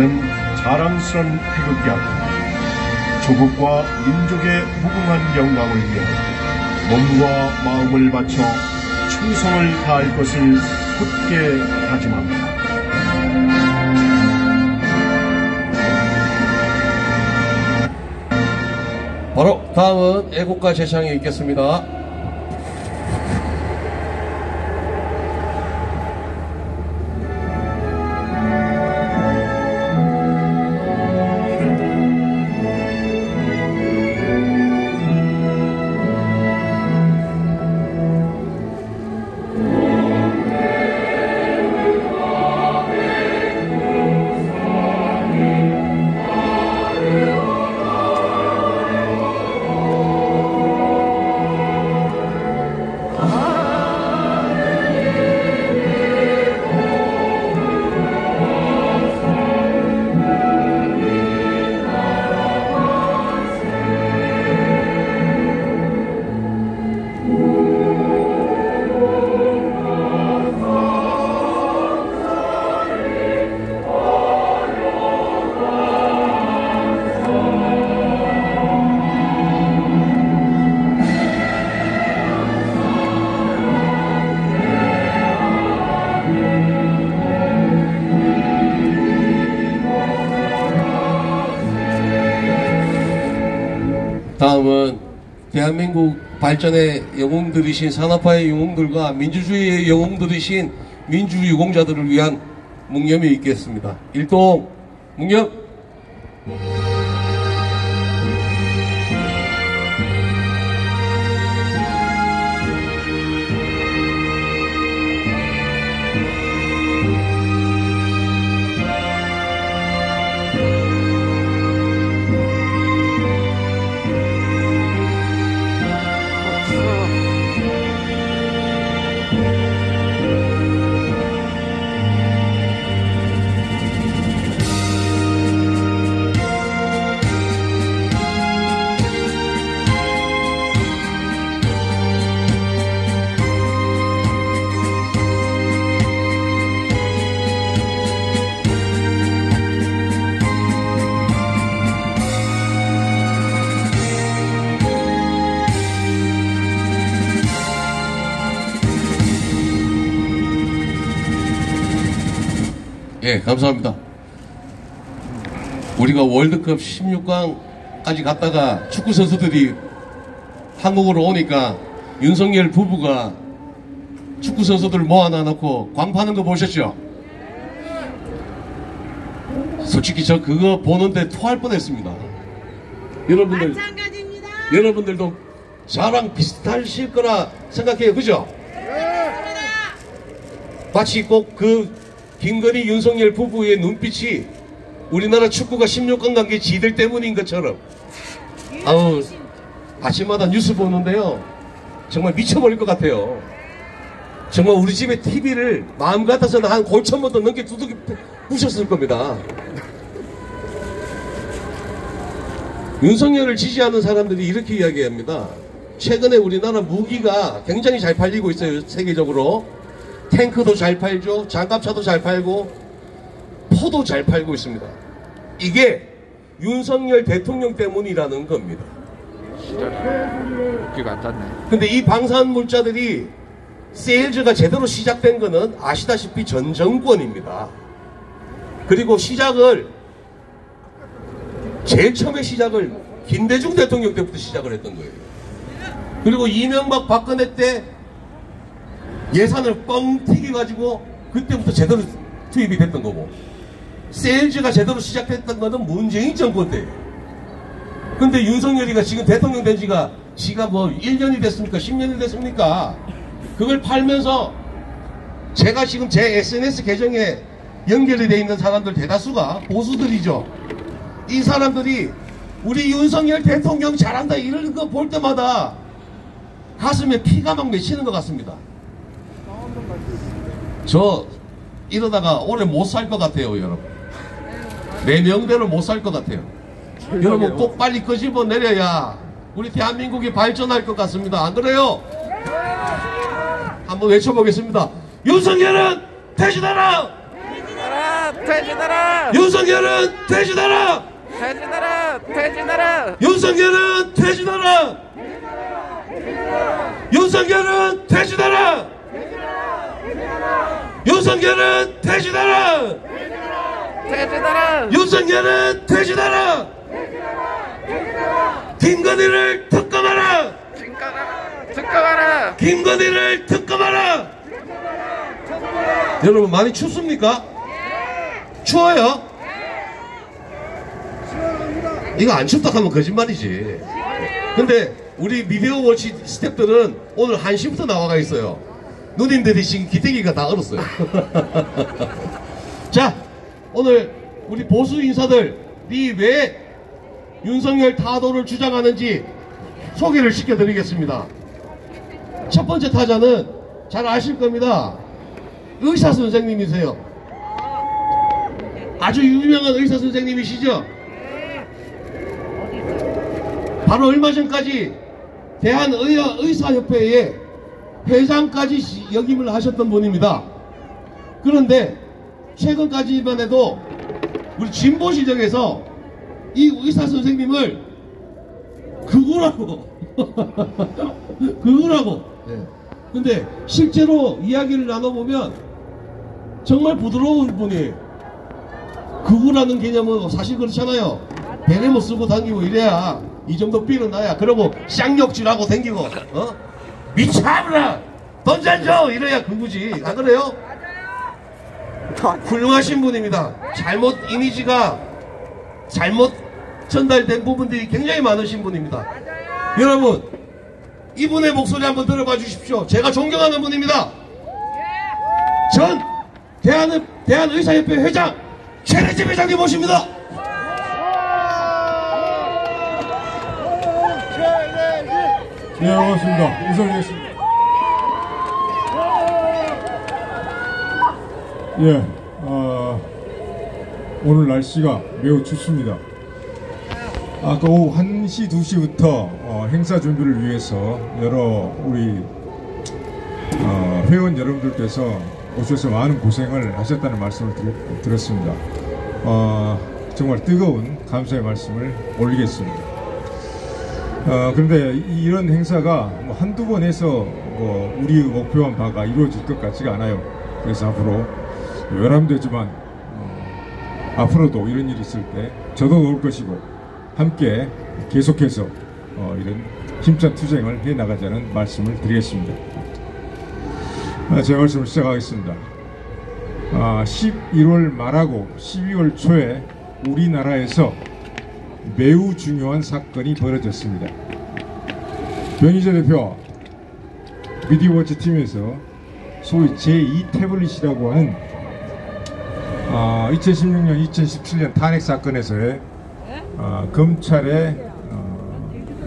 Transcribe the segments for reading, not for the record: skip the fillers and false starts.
나는 자랑스런 태극기 앞에 조국과 민족의 무궁한 영광을 위해 몸과 마음을 바쳐 충성을 다할 것을 굳게 다짐합니다. 바로 다음은 애국가 제창이 있겠습니다. 다음은 대한민국 발전의 영웅들이신 산업화의 영웅들과 민주주의의 영웅들이신 민주유공자들을 위한 묵념이 있겠습니다. 일동 묵념. 예, 감사합니다. 우리가 월드컵 16강까지 갔다가 축구 선수들이 한국으로 오니까 윤석열 부부가 축구 선수들 모아놔 놓고 광파는 거 보셨죠? 솔직히 저 그거 보는데 토할 뻔했습니다. 여러분들도 저랑 비슷하실 거라 생각해요, 그죠? 마치 꼭 그 김건희 윤석열 부부의 눈빛이 우리나라 축구가 16강 간 게 지들 때문인 것처럼. 아우, 아침마다 뉴스 보는데요, 정말 미쳐버릴 것 같아요. 정말 우리 집에 TV를 마음 같아서는 한 골천부터 넘게 두둑이 부셨을 겁니다. 윤석열을 지지하는 사람들이 이렇게 이야기합니다. 최근에 우리나라 무기가 굉장히 잘 팔리고 있어요, 세계적으로. 탱크도 잘 팔죠, 장갑차도 잘 팔고, 포도 잘 팔고 있습니다. 이게 윤석열 대통령 때문이라는 겁니다. 기가 안 닿네. 근데 이 방산물자들이 세일즈가 제대로 시작된 거는 아시다시피 전 정권입니다. 그리고 시작을 제일 처음에 시작을 김대중 대통령 때부터 시작을 했던 거예요. 그리고 이명박 박근혜 때 예산을 뻥 튀겨가지고 그때부터 제대로 투입이 됐던 거고, 세일즈가 제대로 시작됐던 거는 문재인 정권 때예요. 근데 윤석열이가 지금 대통령 된 지가 뭐 1년이 됐습니까? 10년이 됐습니까? 그걸 팔면서 제가 지금 제 SNS 계정에 연결이 돼 있는 사람들 대다수가 보수들이죠. 이 사람들이 우리 윤석열 대통령 잘한다 이런 거 볼 때마다 가슴에 피가 막 맺히는 것 같습니다. 저 이러다가 오래 못 살 것 같아요, 여러분. 내 명대로 못 살 것 같아요. 여러분 꼭 빨리 끄집어 내려야 우리 대한민국이 발전할 것 같습니다. 안 그래요? 한번 외쳐보겠습니다. 윤석열은 퇴진하라! 퇴진하라! 윤석열은 퇴진하라! 퇴진하라! 퇴진하라! 윤석열은 퇴진하라! 윤석열은 퇴진하라! 윤석열은 퇴진하라! 퇴진하라! 윤석열은 퇴진하라! 김건희를 특검하라! 특검하라! 김건희를 특검하라! 여러분 많이 춥습니까? 추워요? 이거 안 춥다 하면 거짓말이지. 근데 우리 미디어 워치 스태프들은 오늘 1시부터 나와가 있어요. 누님들이 지금 기대기가 다 얼었어요. 자, 오늘 우리 보수 인사들이 왜 윤석열 타도를 주장하는지 소개를 시켜드리겠습니다. 첫 번째 타자는 잘 아실 겁니다. 의사 선생님이세요. 아주 유명한 의사 선생님이시죠? 바로 얼마 전까지 대한의사협회의 회장까지 역임을 하셨던 분입니다. 그런데 최근까지만 해도 우리 진보시정에서 이 의사 선생님을 극우라고 극우라고. 근데 실제로 이야기를 나눠보면 정말 부드러운 분이에요. 극우라는 개념은 사실 그렇잖아요. 베레모 쓰고 다니고 이래야 이 정도 삐는 나야. 그러고 쌍욕질하고 다니고 미쳐버려 돈 잘 줘 이래야 극우지. 안 그래요? 훌륭하신 분입니다. 잘못 이미지가 잘못 전달된 부분들이 굉장히 많으신 분입니다. 여러분 이분의 목소리 한번 들어봐 주십시오. 제가 존경하는 분입니다. 전 대한의사협회 회장 최래집 회장님 모십니다. 네, 반갑습니다. 인사드리겠습니다. 예, 오늘 날씨가 매우 춥습니다. 아까 오후 1시, 2시부터 행사 준비를 위해서 여러 우리 회원 여러분들께서 오셔서 많은 고생을 하셨다는 말씀을 들었습니다. 정말 뜨거운 감사의 말씀을 올리겠습니다. 그런데 이런 행사가 뭐 한두 번 해서 뭐 우리의 목표한 바가 이루어질 것 같지가 않아요. 그래서 앞으로 외람되지만 앞으로도 이런 일이 있을 때 저도 올 것이고 함께 계속해서 이런 힘찬 투쟁을 해나가자는 말씀을 드리겠습니다. 제 말씀을 시작하겠습니다. 11월 말하고 12월 초에 우리나라에서 매우 중요한 사건이 벌어졌습니다. 변희재 대표 미디어워치 팀에서 소위 제2 태블릿이라고 하는 2016년, 2017년 탄핵 사건에서의 검찰의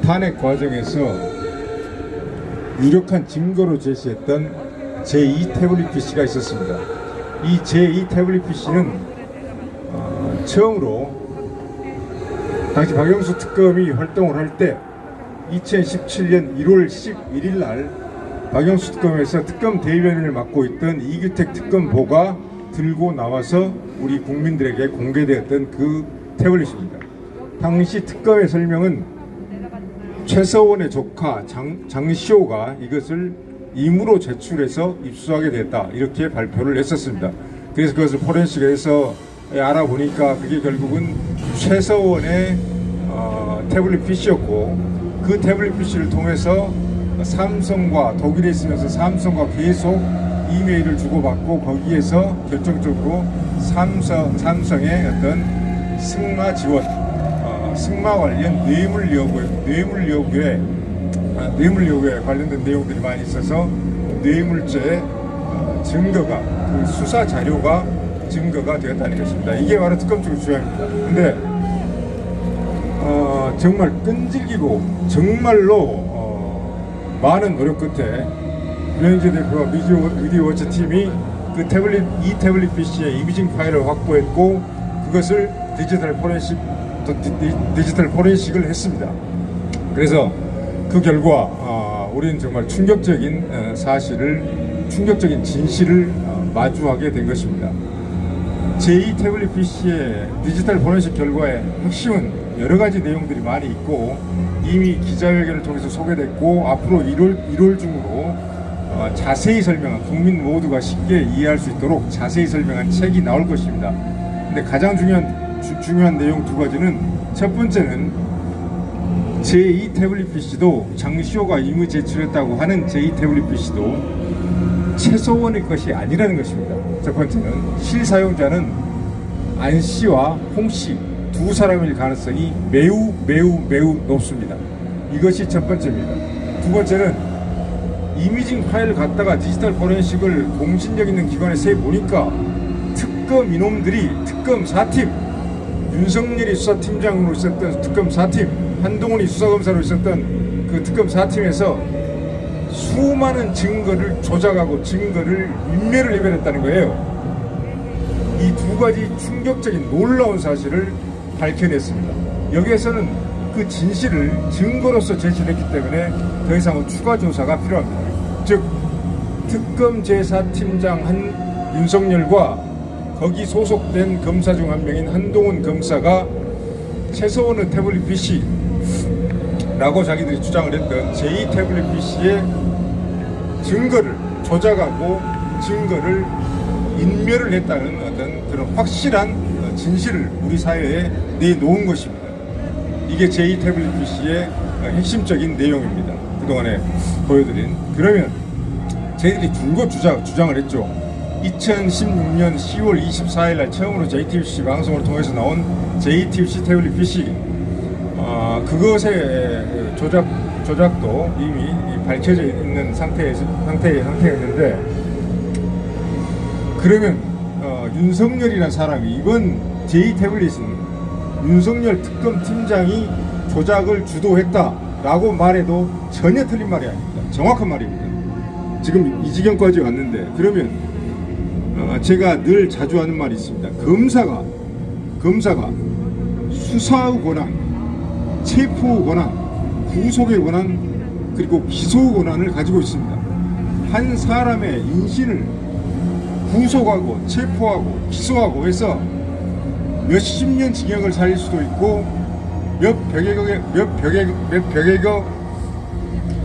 탄핵 과정에서 유력한 증거로 제시했던 제2 태블릿 PC가 있었습니다. 이 제2 태블릿 PC는 처음으로 당시 박영수 특검이 활동을 할 때 2017년 1월 11일 날 박영수 특검에서 특검 대변인을 맡고 있던 이규택 특검보가 들고 나와서 우리 국민들에게 공개되었던 그 태블릿입니다. 당시 특검의 설명은 최서원의 조카 장시호가 이것을 임의로 제출해서 입수하게 됐다 이렇게 발표를 했었습니다. 그래서 그것을 포렌식에서 알아보니까 그게 결국은 최서원의 태블릿 PC였고 그 태블릿 PC를 통해서 삼성과 독일에 있으면서 삼성과 계속 이메일을 주고받고 거기에서 결정적으로 삼성의 어떤 승마 지원, 승마 관련 뇌물 요구에 관련된 내용들이 많이 있어서 뇌물죄 증거가 그 수사 자료가 증거가 되었다는 것입니다. 이게 바로 특검 쪽의 주장입니다. 근데 정말 끈질기고 정말로 많은 노력 끝에 변희재 대표와 미디어워치 팀이 그 이 태블릿 PC의 이미징 파일을 확보했고 그것을 디지털 포렌식을 했습니다. 그래서 그 결과 우리는 정말 충격적인 진실을 마주하게 된 것입니다. 제2 태블릿 PC의 디지털 포렌식 결과의 핵심은 여러 가지 내용들이 많이 있고 이미 기자회견을 통해서 소개됐고 앞으로 1월 중으로 자세히 설명한 국민 모두가 쉽게 이해할 수 있도록 자세히 설명한 책이 나올 것입니다. 근데 가장 중요한 내용 두 가지는 첫 번째는 제2 태블릿 PC도 장시호가 임의 제출했다고 하는 제2 태블릿 PC도 최소원의 것이 아니라는 것입니다. 첫 번째는 실사용자는 안 씨와 홍 씨 두 사람일 가능성이 매우 높습니다. 이것이 첫 번째입니다. 두 번째는 이미징 파일을 갖다가 디지털 포렌식을 공신력 있는 기관에 세 보니까 특검 이놈들이 특검 4팀 윤석열이 수사팀장으로 있었던 특검 4팀 한동훈이 수사검사로 있었던 그 특검 4팀에서 수많은 증거를 조작하고 증거를 인멸을 해버렸다는 거예요. 이 두 가지 충격적인 놀라운 사실을 밝혀냈습니다. 여기에서는 그 진실을 증거로서 제시했기 때문에 더 이상은 추가 조사가 필요합니다. 즉 특검 제4팀장 윤석열과 거기 소속된 검사 중 한 명인 한동훈 검사가 최소원의 태블릿 PC라고 자기들이 주장을 했던 제2 태블릿 PC의 증거를 조작하고 증거를 인멸을 했다는 어떤 그런 확실한 진실을 우리 사회에 내놓은 것입니다. 이게 제2 태블릿 PC의 핵심적인 내용입니다. 그동안에 보여드린. 그러면 저희들이 줄곧 주장을 했죠. 2016년 10월 24일 날 처음으로 JTBC 방송을 통해서 나온 JTBC 태블릿 PC 그것의 조작도 이미 밝혀져 있는 상태였는데 그러면 윤석열이라는 사람이 이번 제2 태블릿은 윤석열 특검 팀장이 조작을 주도했다라고 말해도 전혀 틀린 말이 아닙니다. 정확한 말입니다. 지금 이 지경까지 왔는데 그러면 제가 늘 자주 하는 말이 있습니다. 검사가 수사의 권한, 체포의 권한, 구속의 권한, 그리고 기소의 권한을 가지고 있습니다. 한 사람의 인신을 구속하고 체포하고 기소하고 해서 몇십 년 징역을 살릴 수도 있고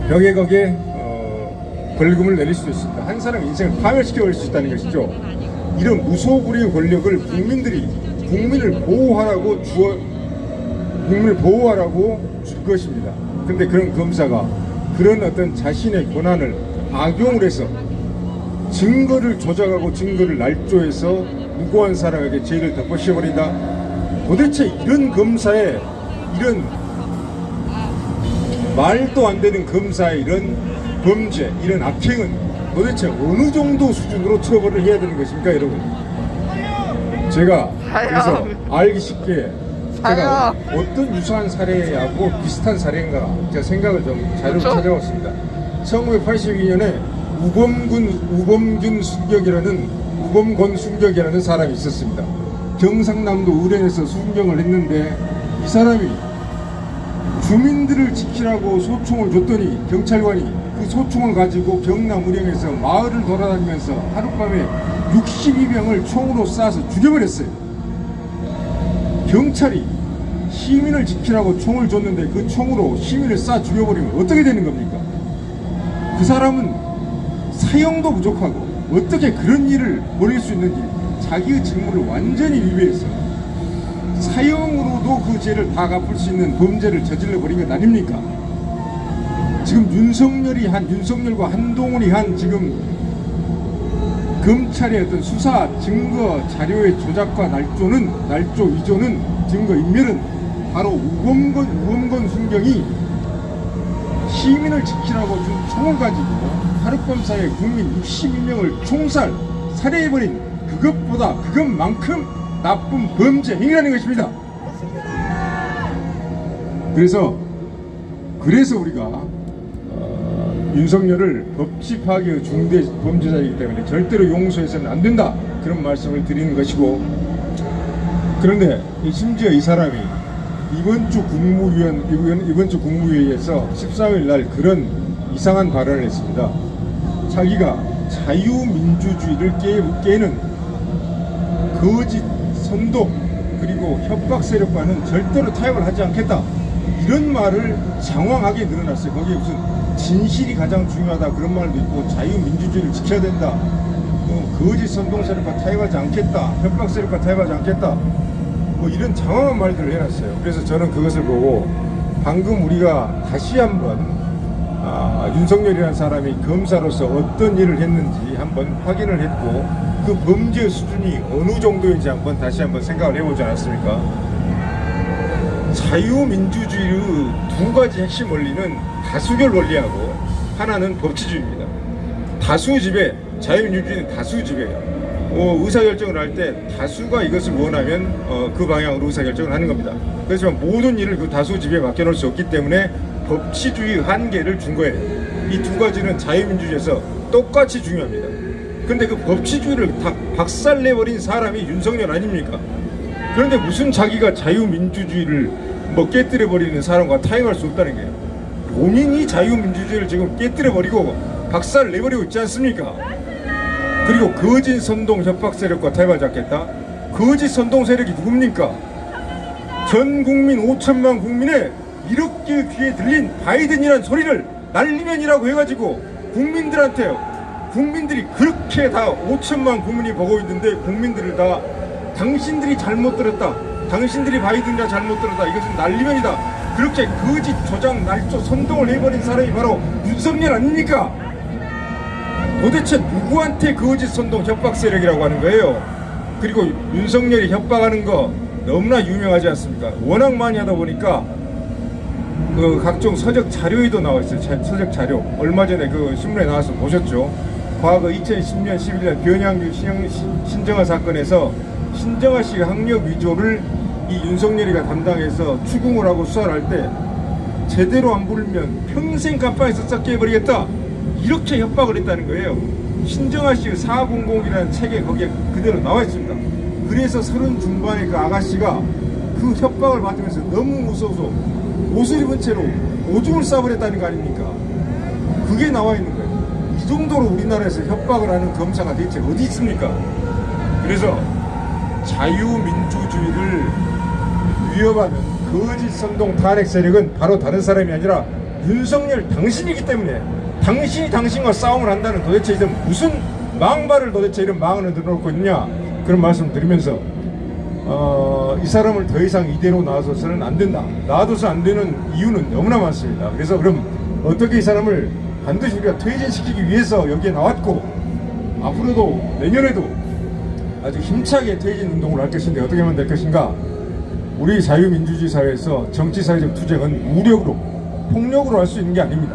벽에거게 벌금을 내릴 수도 있습니다. 한 사람의 인생을 파멸시켜버릴 수 있다는 것이죠. 이런 무소불위의 권력을 국민을 보호하라고 줄 것입니다. 근데 그런 검사가 그런 어떤 자신의 권한을 악용을 해서 증거를 조작하고 증거를 날조해서 무고한 사람에게 죄를 덮어씌워버린다. 도대체 이런 검사의 이런 말도 안 되는 검사의 이런 범죄, 이런 악행은 도대체 어느 정도 수준으로 처벌을 해야 되는 것입니까, 여러분? 제가 그래서 알기 쉽게 제가 어떤 유사한 사례하고 비슷한 사례인가 제가 생각을 좀 자료를 찾아봤습니다. 1982년에 우범권 순격이라는 사람이 있었습니다. 경상남도 의령에서 순경을 했는데 이 사람이 주민들을 지키라고 소총을 줬더니 경찰관이 그 소총을 가지고 경남 의령에서 마을을 돌아다니면서 하룻밤에 62명을 총으로 쏴서 죽여버렸어요. 경찰이 시민을 지키라고 총을 줬는데 그 총으로 시민을 쏴 죽여버리면 어떻게 되는 겁니까? 그 사람은 사형도 부족하고 어떻게 그런 일을 벌일 수 있는지 자기의 직무를 완전히 위배해서 사형으로도 그 죄를 다 갚을 수 있는 범죄를 저질러 버린 것 아닙니까? 지금 윤석열과 한동훈이 한 지금 검찰의 어떤 수사 증거 자료의 조작과 날조 위조는 증거 인멸은 바로 우범권 순경이 시민을 지키라고 준 총을 가지고 하룻밤 사이에 국민 62명을 살해해버린 그것만큼 나쁜 범죄 행위라는 것입니다. 그래서 우리가 윤석열을 법치 파괴의 중대 범죄자이기 때문에 절대로 용서해서는 안 된다, 그런 말씀을 드리는 것이고, 그런데 심지어 이 사람이 이번 주 국무회의에서 13일 날 그런 이상한 발언을 했습니다. 자기가 자유민주주의를 깨는 거짓, 선동, 그리고 협박 세력과는 절대로 타협을 하지 않겠다. 이런 말을 장황하게 늘어났어요. 거기에 무슨 진실이 가장 중요하다 그런 말도 있고 자유민주주의를 지켜야 된다. 거짓 선동 세력과 타협하지 않겠다. 협박 세력과 타협하지 않겠다. 뭐 이런 장황한 말들을 해놨어요. 그래서 저는 그것을 보고 방금 우리가 다시 한번 윤석열이라는 사람이 검사로서 어떤 일을 했는지 한번 확인을 했고 그 범죄 수준이 어느 정도인지 한번 다시 한번 생각을 해보지 않았습니까? 자유민주주의의 두 가지 핵심 원리는 다수결 원리하고 하나는 법치주의입니다. 다수지배, 자유민주주의는 다수지배예요. 의사결정을 할 때 다수가 이것을 원하면 그 방향으로 의사결정을 하는 겁니다. 그렇지만 모든 일을 그 다수지배에 맡겨놓을 수 없기 때문에 법치주의 한계를 준 거예요. 이 두 가지는 자유민주주의에서 똑같이 중요합니다. 근데 그 법치주의를 다 박살내버린 사람이 윤석열 아닙니까? 그런데 무슨 자기가 자유민주주의를 깨뜨려버리는 사람과 타협할 수 없다는 거예요. 본인이 자유민주주의를 지금 깨뜨려버리고 박살내버리고 있지 않습니까? 그리고 거짓 선동 협박 세력과 타협하지 않겠다? 거짓 선동 세력이 누굽니까? 전 국민 5천만 국민의 이렇게 귀에 들린 바이든이라는 소리를 날리면이라고 해가지고 국민들이 그렇게 다 5천만 국민이 보고 있는데 국민들을 다 당신들이 잘못 들었다, 당신들이 바이든이라 잘못 들었다, 이것은 날리면이다, 그렇게 거짓 조작 날조 선동을 해버린 사람이 바로 윤석열 아닙니까? 도대체 누구한테 거짓 선동 협박 세력이라고 하는 거예요? 그리고 윤석열이 협박하는 거 너무나 유명하지 않습니까? 워낙 많이 하다 보니까 그 각종 서적 자료에도 나와 있어요. 서적 자료. 얼마 전에 그 신문에 나와서 보셨죠? 과거 2010년 11년 변양규 신정아 사건에서 신정아 씨가 학력 위조를 이 윤석열이가 담당해서 추궁을 하고 수사를 할 때 제대로 안 부르면 평생 감방에서 썩게 해버리겠다, 이렇게 협박을 했다는 거예요. 신정아 씨의 400이라는 책에 거기에 그대로 나와 있습니다. 그래서 30 중반의 그 아가씨가 그 협박을 받으면서 너무 무서워서 옷을 입은 채로 오줌을 싸버렸다는 거 아닙니까? 그게 나와 있는 거예요. 이 정도로 우리나라에서 협박을 하는 검사가 대체 어디 있습니까? 그래서 자유민주주의를 위협하는 거짓 선동 탄핵 세력은 바로 다른 사람이 아니라 윤석열 당신이기 때문에 당신이 당신과 싸움을 한다는 도대체 이제 무슨 망발을 도대체 이런 망언을 들어놓고 있느냐, 그런 말씀을 드리면서 이 사람을 더 이상 이대로 놔둬서는 안 된다. 놔둬서 안 되는 이유는 너무나 많습니다. 그래서 그럼 어떻게 이 사람을 반드시 우리가 퇴진시키기 위해서 여기에 나왔고 앞으로도 내년에도 아주 힘차게 퇴진 운동을 할 것인데 어떻게 하면 될 것인가? 우리 자유민주주의 사회에서 정치사회적 투쟁은 무력으로, 폭력으로 할 수 있는 게 아닙니다.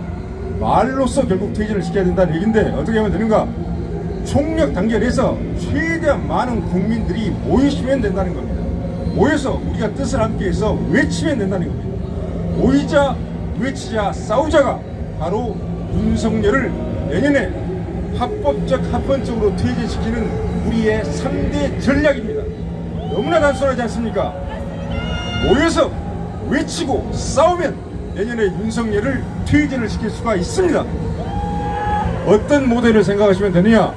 말로써 결국 퇴진을 시켜야 된다는 얘기인데 어떻게 하면 되는가? 총력 단결해서 최대한 많은 국민들이 모이시면 된다는 겁니다. 모여서 우리가 뜻을 함께해서 외치면 된다는 겁니다. 모이자, 외치자, 싸우자가 바로 윤석열을 내년에 합법적으로 퇴진시키는 우리의 3대 전략입니다. 너무나 단순하지 않습니까? 모여서 외치고 싸우면 내년에 윤석열을 퇴진을 시킬 수가 있습니다. 어떤 모델을 생각하시면 되느냐?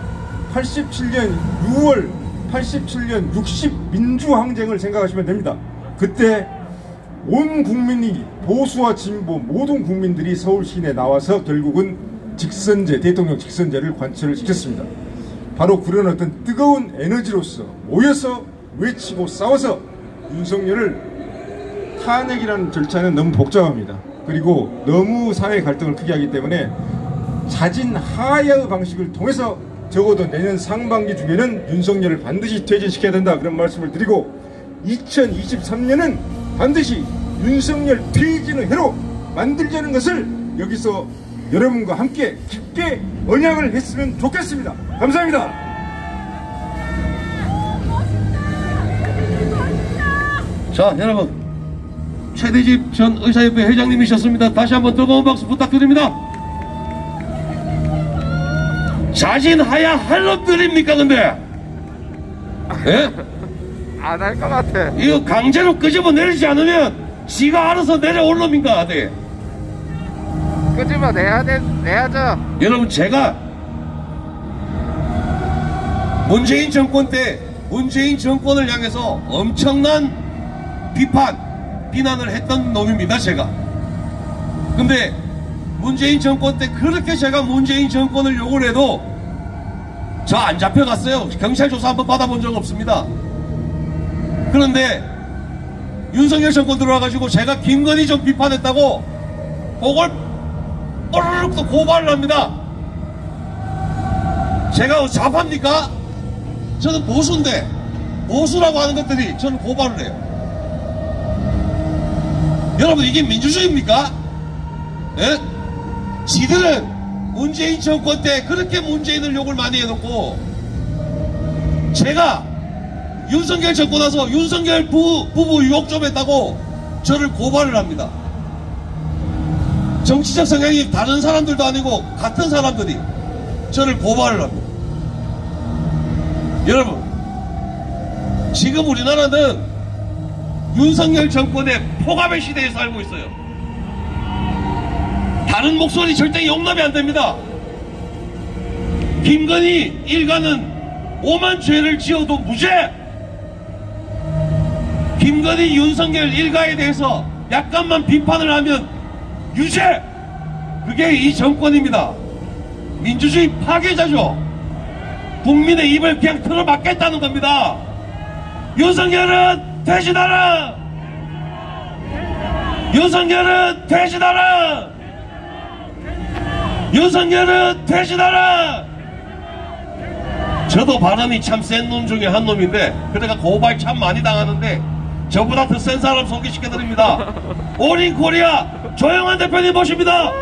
87년 6월 87년 60 민주항쟁을 생각하시면 됩니다. 그때 온 국민이, 보수와 진보 모든 국민들이 서울 시내에 나와서 결국은 직선제, 대통령 직선제를 관철을 시켰습니다. 바로 그런 어떤 뜨거운 에너지로서 모여서 외치고 싸워서 윤석열을, 탄핵이라는 절차는 너무 복잡합니다. 그리고 너무 사회 갈등을 크게 하기 때문에 자진 하야의 방식을 통해서 적어도 내년 상반기 중에는 윤석열을 반드시 퇴진시켜야 된다, 그런 말씀을 드리고 2023년은 반드시 윤석열 퇴진의 해로 만들자는 것을 여기서 여러분과 함께 깊게 언약을 했으면 좋겠습니다. 감사합니다. 자, 여러분, 최대집 전 의사협회 회장님이셨습니다. 다시 한번 뜨거운 박수 부탁드립니다. 자진하야 할 놈들입니까 근데? 예? 안 할 것 같아. 이거 강제로 끄집어 내리지 않으면 지가 알아서 내려올 놈인가 하대. 끄집어 내야죠. 여러분, 제가 문재인 정권 때 문재인 정권을 향해서 엄청난 비난을 했던 놈입니다, 제가. 근데 문재인 정권 때 그렇게 제가 문재인 정권을 욕을 해도 저 안 잡혀갔어요. 경찰 조사 한번 받아본 적 없습니다. 그런데 윤석열 정권 들어와가지고 제가 김건희 좀 비판했다고 그걸 뽀르륵 또 고발을 합니다. 제가 좌파입니까? 저는 보수인데 보수라고 하는 것들이 저는 고발을 해요. 여러분, 이게 민주주의입니까? 예? 지들은 문재인 정권 때 그렇게 문재인을 욕을 많이 해놓고 제가 윤석열 정권 와서 윤석열 부부 욕 좀 했다고 저를 고발을 합니다. 정치적 성향이 다른 사람들도 아니고 같은 사람들이 저를 고발을 합니다. 여러분, 지금 우리나라는 윤석열 정권의 포갑의 시대에 살고 있어요. 다른 목소리 절대 용납이 안 됩니다. 김건희 일가는 오만 죄를 지어도 무죄! 김건희 윤석열 일가에 대해서 약간만 비판을 하면 유죄! 그게 이 정권입니다. 민주주의 파괴자죠. 국민의 입을 그냥 틀어막겠다는 겁니다. 윤석열은 퇴진하라! 윤석열은 퇴진하라! 윤석열은 퇴진하라! 저도 발언이 참 센 놈 중에 한 놈인데 그래가 고발 참 많이 당하는데 저보다 더 센 사람 소개시켜드립니다. 올인 코리아 조영환 대표님 모십니다.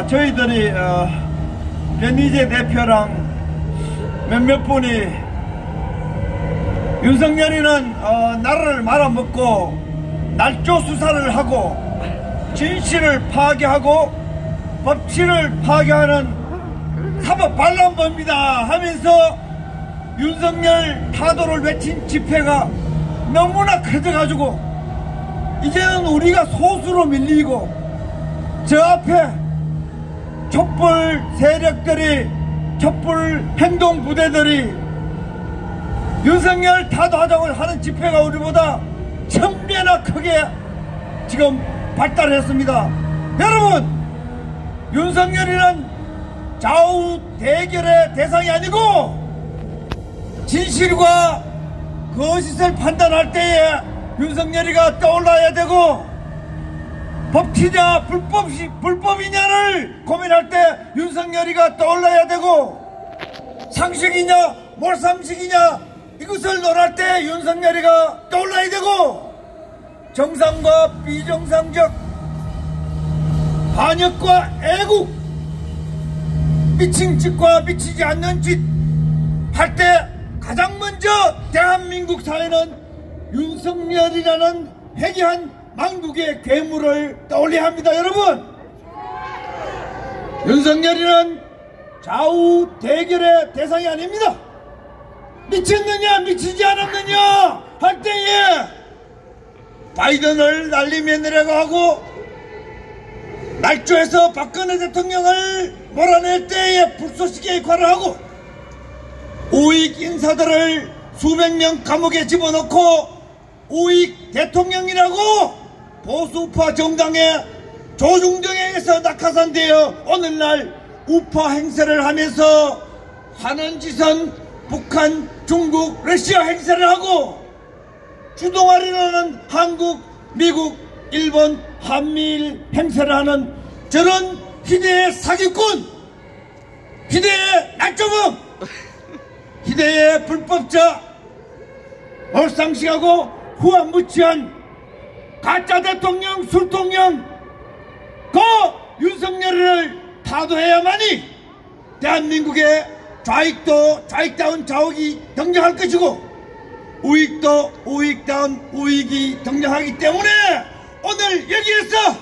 저희들이 변희재 대표랑 몇몇 분이 윤석열이는 나라를 말아먹고 날조 수사를 하고 진실을 파괴하고 법치를 파괴하는 사법 반란범이다 하면서 윤석열 타도를 외친 집회가 너무나 커져가지고 이제는 우리가 소수로 밀리고 저 앞에 촛불 세력들이, 촛불 행동부대들이 윤석열 타도하자고 하는 집회가 우리보다 1000배나 크게 지금 발달했습니다. 여러분, 윤석열이는 좌우 대결의 대상이 아니고 진실과 거짓을 판단할 때에 윤석열이가 떠올라야 되고 법치냐 불법이냐를 고민할 때 윤석열이가 떠올라야 되고 상식이냐 몰상식이냐 이것을 논할 때 윤석열이가 떠올라야 되고 정상과 비정상적 반역과 애국 미친 짓과 미치지 않는 짓 할 때 가장 먼저 대한민국 사회는 윤석열이라는 회개한 망국의 괴물을 떠올려야 합니다. 여러분, 윤석열이는 좌우 대결의 대상이 아닙니다. 미쳤느냐 미치지 않았느냐 할 때에 바이든을 날리며 내려고 하고 날조해서 박근혜 대통령을 몰아낼 때에 불쏘시개 역할을 하고 우익 인사들을 수백 명 감옥에 집어넣고 우익 대통령이라고 보수우파 정당의 조중동에 의해서 낙하산되어 오늘날 우파 행세를 하면서 하는 짓은 북한, 중국, 러시아 행세를 하고 주동아리라는 한국, 미국, 일본, 한미일 행세를 하는 저런 희대의 사기꾼, 희대의 날조범, 희대의 불법자, 몰상식하고 후한무치한 가짜 대통령, 술통령 그 윤석열을 타도해야만이 대한민국의 좌익도 좌익다운 좌익이 등장할 것이고 우익도 우익다운 우익이 등장하기 때문에 오늘 여기에서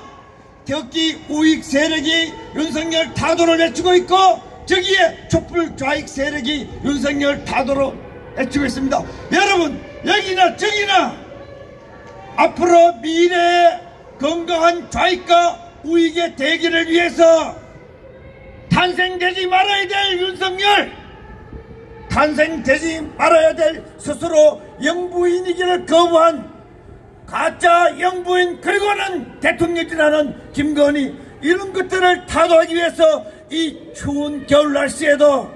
특히 우익 세력이 윤석열 타도를 외치고 있고 저기에 촛불 좌익 세력이 윤석열 타도로 외치고 있습니다. 여러분, 여기나 저기나 앞으로 미래의 건강한 좌익과 우익의 대결을 위해서 탄생되지 말아야 될 윤석열, 탄생되지 말아야 될 스스로 영부인이기를 거부한 가짜 영부인, 그리고는 대통령이라는 김건희, 이런 것들을 타도하기 위해서 이 추운 겨울 날씨에도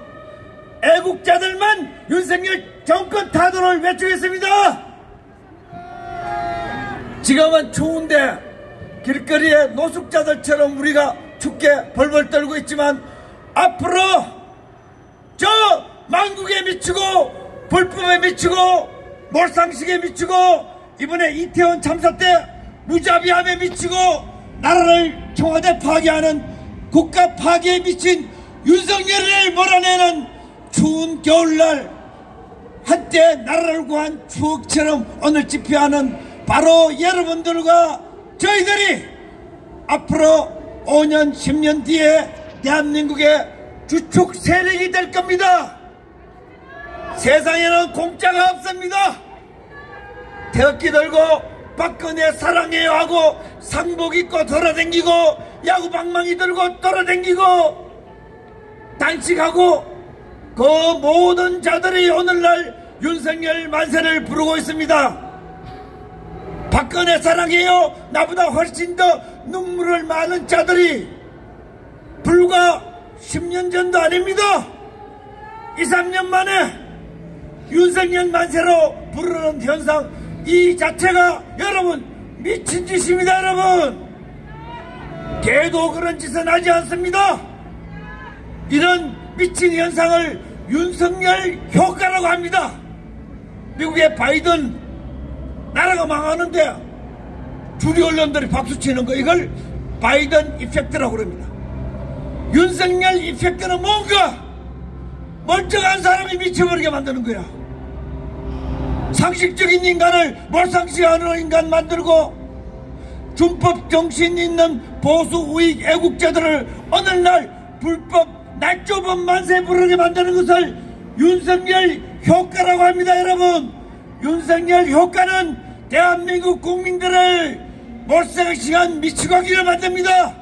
애국자들만 윤석열 정권 타도를 외치겠습니다. 지금은 추운데 길거리에 노숙자들처럼 우리가 춥게 벌벌 떨고 있지만, 앞으로 저 망국에 미치고 불법에 미치고 몰상식에 미치고 이번에 이태원 참사 때 무자비함에 미치고 나라를 청와대 파괴하는 국가 파괴에 미친 윤석열을 몰아내는 추운 겨울날 한때 나라를 구한 추억처럼 오늘 집회하는 바로 여러분들과 저희들이 앞으로 5년 10년 뒤에 대한민국의 주축 세력이 될 겁니다. 세상에는 공짜가 없습니다. 태극기 들고 박근혜 사랑해요 하고 상복 입고 돌아다니고 야구 방망이 들고 돌아다니고 단식하고 그 모든 자들이 오늘날 윤석열 만세를 부르고 있습니다. 박근혜 사랑해요 나보다 훨씬 더 눈물을 많은 자들이 불과 10년 전도 아닙니다. 2, 3년 만에 윤석열 만세로 부르는 현상, 이 자체가 여러분 미친 짓입니다. 여러분, 개도 그런 짓은 하지 않습니다. 이런 미친 현상을 윤석열 효과라고 합니다. 미국의 바이든 나라가 망하는데 주류 언론들이 박수치는 거, 이걸 바이든 이펙트라고 그럽니다. 윤석열 이펙트는 뭔가? 멀쩡한 사람이 미쳐버리게 만드는 거야. 상식적인 인간을 몰상식하는 인간 만들고 준법 정신 있는 보수 우익 애국자들을 오늘날 불법 날조범 만세 부르게 만드는 것을 윤석열 효과라고 합니다. 여러분, 윤석열 효과는 대한민국 국민들을 몰상식한 미치광이를 만듭니다.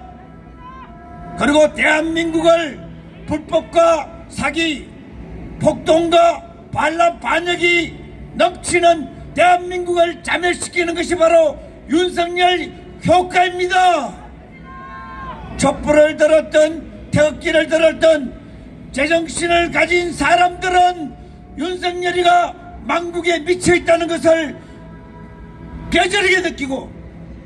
그리고 대한민국을 불법과 사기, 폭동과 반란 반역이 넘치는 대한민국을 자멸시키는 것이 바로 윤석열 효과입니다. 촛불을 들었던 태극기를 들었던 제정신을 가진 사람들은 윤석열이가 망국에 미쳐있다는 것을 뼈저리게 느끼고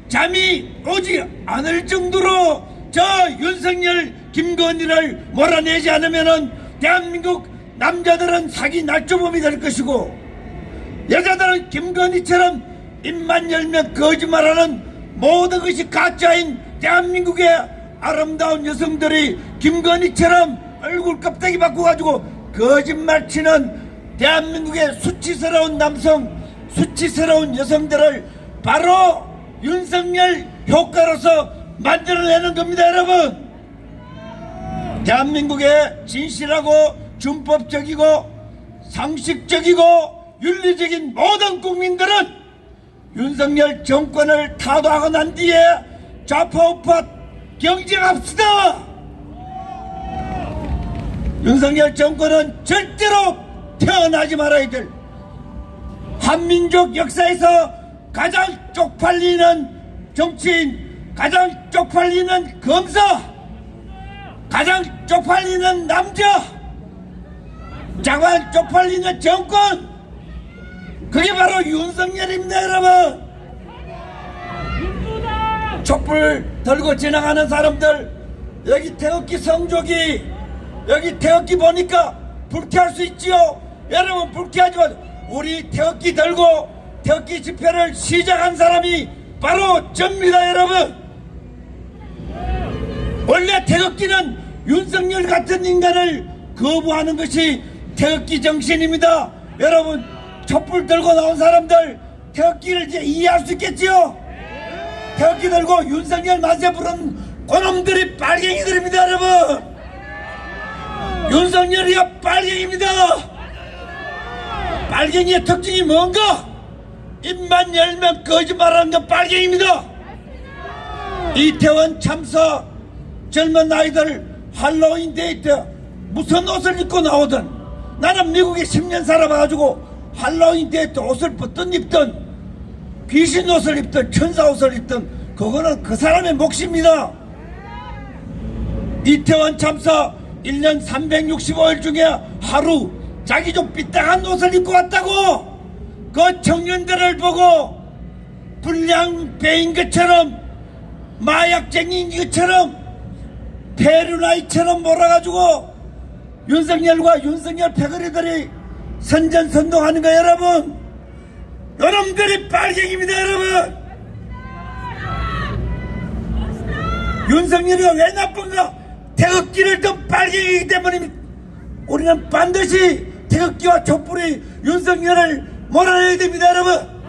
잠이 오지 않을 정도로 저 윤석열 김건희를 몰아내지 않으면 대한민국 남자들은 사기 날조범이 될 것이고 여자들은 김건희처럼 입만 열면 거짓말하는 모든 것이 가짜인 대한민국의 아름다운 여성들이 김건희처럼 얼굴 껍데기 바꿔가지고 거짓말치는 대한민국의 수치스러운 남성, 수치스러운 여성들을 바로 윤석열 효과로서 만들어내는 겁니다. 여러분, 대한민국의 진실하고 준법적이고 상식적이고 윤리적인 모든 국민들은 윤석열 정권을 타도하고 난 뒤에 좌파우파 경쟁합시다. 윤석열 정권은 절대로 태어나지 말아야 될 한민족 역사에서 가장 쪽팔리는 정치인, 가장 쪽팔리는 검사, 가장 쪽팔리는 남자, 가장 쪽팔리는 정권, 그게 바로 윤석열입니다. 여러분, 촛불 들고 지나가는 사람들, 여기 태극기 성조기, 여기 태극기 보니까 불쾌할 수 있지요. 여러분, 불쾌하지만 우리 태극기 들고 태극기 집회를 시작한 사람이 바로 접니다. 여러분, 원래 태극기는 윤석열 같은 인간을 거부하는 것이 태극기 정신입니다. 여러분, 촛불 들고 나온 사람들 태극기를 이제 이해할 수 있겠지요? 태극기 들고 윤석열 만세 부른 그놈들이 빨갱이들입니다. 여러분, 윤석열이가 빨갱이입니다. 빨갱이의 특징이 뭔가? 입만 열면 거짓말하는 건 빨갱이입니다. 이태원 참사 젊은 아이들 할로윈 데이 때 무슨 옷을 입고 나오든, 나는 미국에 10년 살아봐가지고 할로윈 데이 때 옷을 입든 귀신 옷을 입든 천사 옷을 입든 그거는 그 사람의 몫입니다. 이태원 참사 1년 365일 중에 하루 자기 좀 삐딱한 옷을 입고 왔다고 그 청년들을 보고 불량배인 것처럼 마약쟁이인 것처럼 페루나이처럼 몰아가지고 윤석열과 윤석열 패거리들이 선전선동하는 거 여러분, 여러분들이 빨갱입니다 여러분. 윤석열이가 왜 나쁜가? 태극기를 든 빨갱이기 때문입니다. 우리는 반드시 태극기와 촛불이 윤석열을 몰아내야 됩니다 여러분.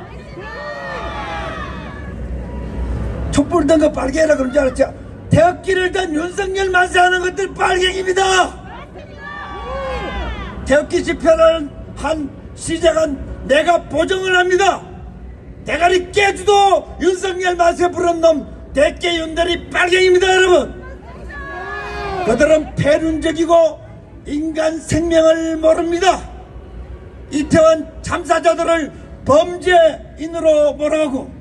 촛불 든 거 빨갱이라 그런 줄 알았죠? 태극기를 든 윤석열 만세하는 것들 빨갱입니다. 태극기 집회를 한 시작은 내가 보정을 합니다. 대가리 깨주도 윤석열 만세 부른 놈 대깨윤들이 빨갱입니다 여러분. 그들은 패륜적이고 인간 생명을 모릅니다. 이태원 참사자들을 범죄인으로 몰아가고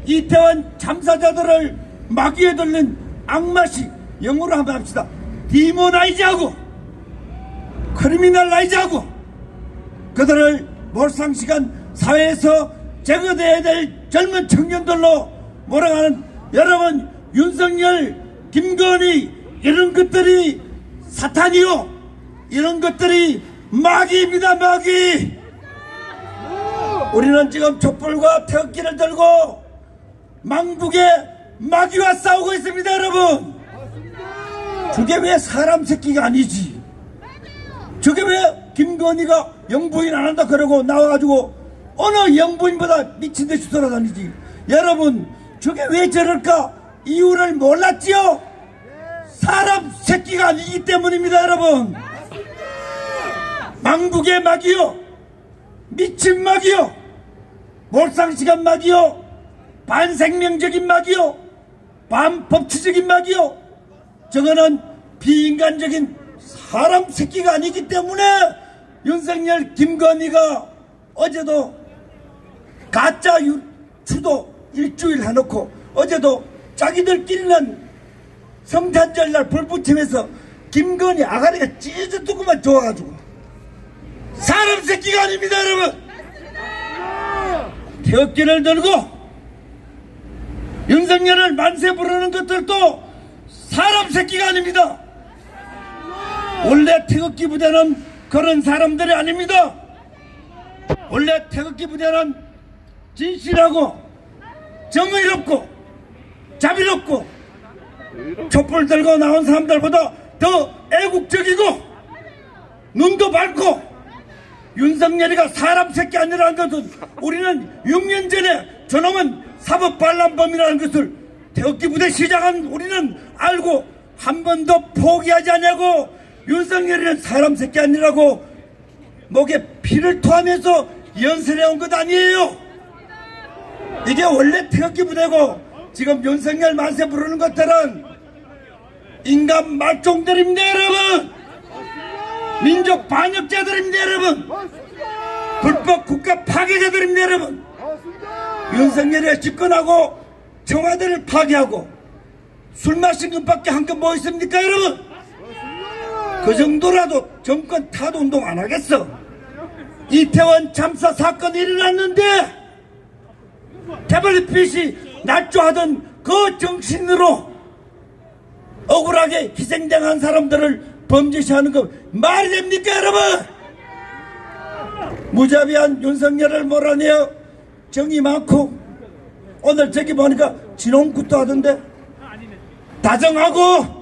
이태원 참사자들을 마귀에 들린 악마식, 영어로 한번 합시다. 디모나이즈하고 크리미널라이즈하고 그들을 몰상식한 사회에서 제거돼야 될 젊은 청년들로 몰아가는 여러분, 윤석열, 김건희 이런 것들이 사탄이요, 이런 것들이 마귀입니다. 마귀. 우리는 지금 촛불과 태극기를 들고 망국의 마귀와 싸우고 있습니다 여러분. 저게 왜 사람 새끼가 아니지? 저게 왜 김건희가 영부인 안 한다 그러고 나와가지고 어느 영부인보다 미친듯이 돌아다니지? 여러분, 저게 왜 저럴까? 이유를 몰랐지요? 사람 새끼가 아니기 때문입니다 여러분. 망국의 마귀요, 미친 마귀요, 몰상식한 마귀요, 반생명적인 마귀요, 반법치적인 마귀요, 저거는 비인간적인 사람 새끼가 아니기 때문에 윤석열, 김건희가 어제도 가짜 추도 일주일 해놓고 어제도 자기들끼리는 성탄절날 불 붙이면서 김건희 아가리가 찢어졌더구만 좋아가지고. 사람 새끼가 아닙니다 여러분. 태극기를 들고 윤석열을 만세 부르는 것들도 사람 새끼가 아닙니다. 원래 태극기 부대는 그런 사람들이 아닙니다. 원래 태극기 부대는 진실하고 정의롭고 자비롭고 촛불 들고 나온 사람들보다 더 애국적이고 눈도 밝고, 윤석열이가 사람 새끼 아니라는 것은 우리는 6년 전에 저놈은 사법반란범이라는 것을 태극기 부대 시작한 우리는 알고 한 번도 포기하지 않냐고. 윤석열이는 사람 새끼 아니라고 목에 피를 토하면서 연설해 온 것 아니에요. 이게 원래 태극기 부대고 지금 윤석열 만세 부르는 것들은 인간 말종들입니다 여러분. 민족 반역자들입니다 여러분. 불법 국가 파괴자들입니다 여러분. 윤석열이 집권하고 청와대를 파괴하고 술 마신 것밖에 한 건 뭐 있습니까 여러분? 그 정도라도 정권 타도 운동 안 하겠어. 이태원 참사 사건이 일어났는데 태블릿빛이 날조하던 그 정신으로 억울하게 희생당한 사람들을 범죄시하는 거 말이 됩니까 여러분? 무자비한 윤석열을 몰아내어 정이 많고, 오늘 저기 보니까 진홍굿도 하던데, 다정하고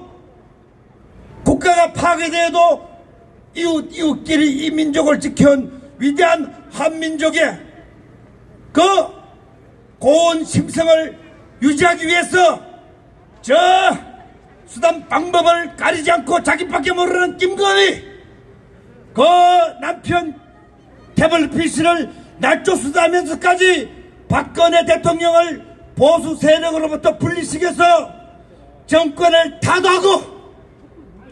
국가가 파괴돼도 이웃끼리 이 민족을 지켜온 위대한 한민족의 그 고운 심성을 유지하기 위해서 저 수단 방법을 가리지 않고 자기밖에 모르는 김건희, 그 남편 태블릿PC를 날조수사하면서까지 박근혜 대통령을 보수 세력으로부터 분리시켜서 정권을 타도하고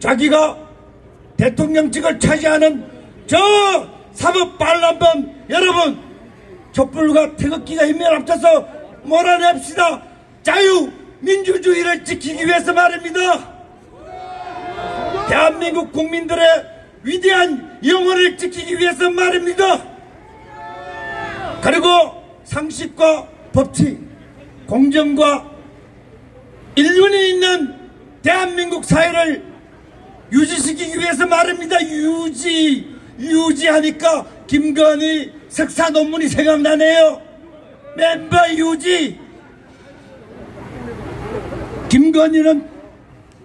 자기가 대통령직을 차지하는 저 사법 반란범 여러분, 촛불과 태극기가 힘을 합쳐서 몰아냅시다. 자유민주주의를 지키기 위해서 말입니다. 대한민국 국민들의 위대한 영혼을 지키기 위해서 말입니다. 그리고 상식과 법치, 공정과 인륜이 있는 대한민국 사회를 유지시키기 위해서 말입니다. 유지하니까 김건희 석사 논문이 생각나네요. 멤버 유지. 김건희는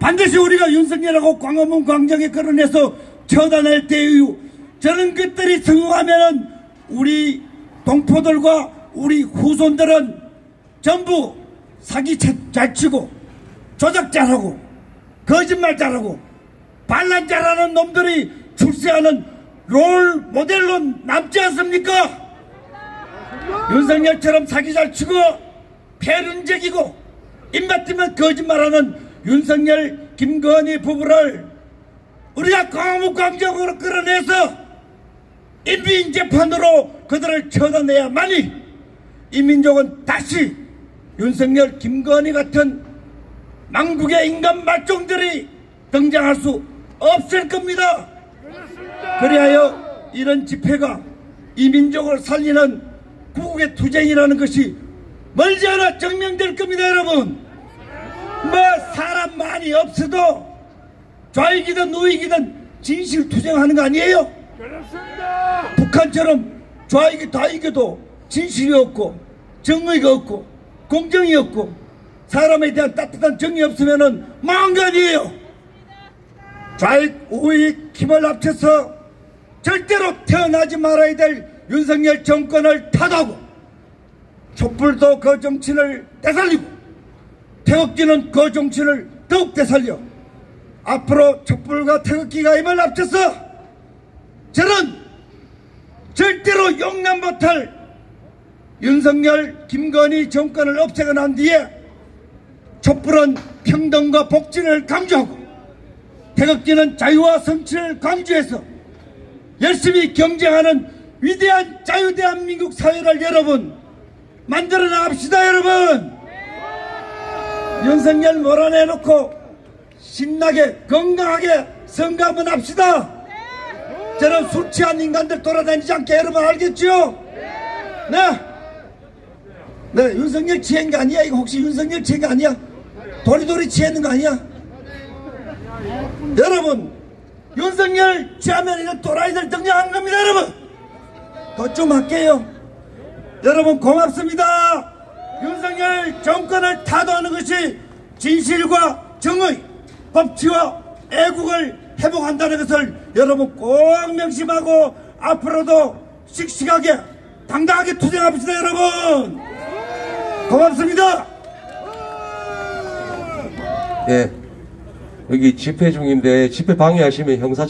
반드시 우리가 윤석열하고 광화문 광장에 끌어내서 처단할 때에요. 저는 그들이 성공하면은 우리 동포들과 우리 후손들은 전부 사기 잘 치고 조작 잘하고 거짓말 잘하고 반란 잘하는 놈들이 출세하는 롤 모델로 남지 않습니까? 윤석열처럼 사기 잘 치고 패륜적이고 입맛 뜨면 거짓말하는 윤석열, 김건희 부부를 우리가 광화문 광장으로 끌어내서 인민재판으로 그들을 처단해야만이 이 민족은 다시 윤석열, 김건희 같은 망국의 인간 말종들이 등장할 수 없을 겁니다. 그리하여 이런 집회가 이 민족을 살리는 구국의 투쟁이라는 것이 멀지 않아 증명될 겁니다. 여러분, 뭐 사람 많이 없어도 좌익이든 우익이든 진실 투쟁하는 거 아니에요? 그렇습니다. 북한처럼 좌익이 다 이겨도 진실이 없고 정의가 없고 공정이 없고 사람에 대한 따뜻한 정이 없으면은 망한 거 아니에요? 좌익 우익 힘을 합쳐서 절대로 태어나지 말아야 될 윤석열 정권을 타도하고 촛불도 그 정치를 되살리고 태극기는 그 정치를 더욱 되살려 앞으로 촛불과 태극기가 힘을 합쳐서 저는 절대로 용납 못할 윤석열, 김건희 정권을 없애고 난 뒤에 촛불은 평등과 복지를 강조하고 태극기는 자유와 성취를 강조해서 열심히 경쟁하는 위대한 자유대한민국 사회를 여러분 만들어 나갑시다. 여러분, 윤석열 몰아내놓고 신나게 건강하게 선거 한번 합시다. 저는 술 취한 인간들 돌아다니지 않게 여러분 알겠죠? 네, 윤석열 취한 거 아니야? 이거 혹시 윤석열 취한 거 아니야? 도리도리 취했는 거 아니야? 여러분, 윤석열 취하면 이런 또라이들 등장하는 겁니다. 여러분, 더 좀 할게요. 여러분 고맙습니다. 윤석열 정권을 타도하는 것이 진실과 정의, 법치와 애국을 회복한다는 것을 여러분 꼭 명심하고 앞으로도 씩씩하게 당당하게 투쟁합시다. 여러분 고맙습니다. 예, 여기 집회 중인데 집회 방해하시면 형사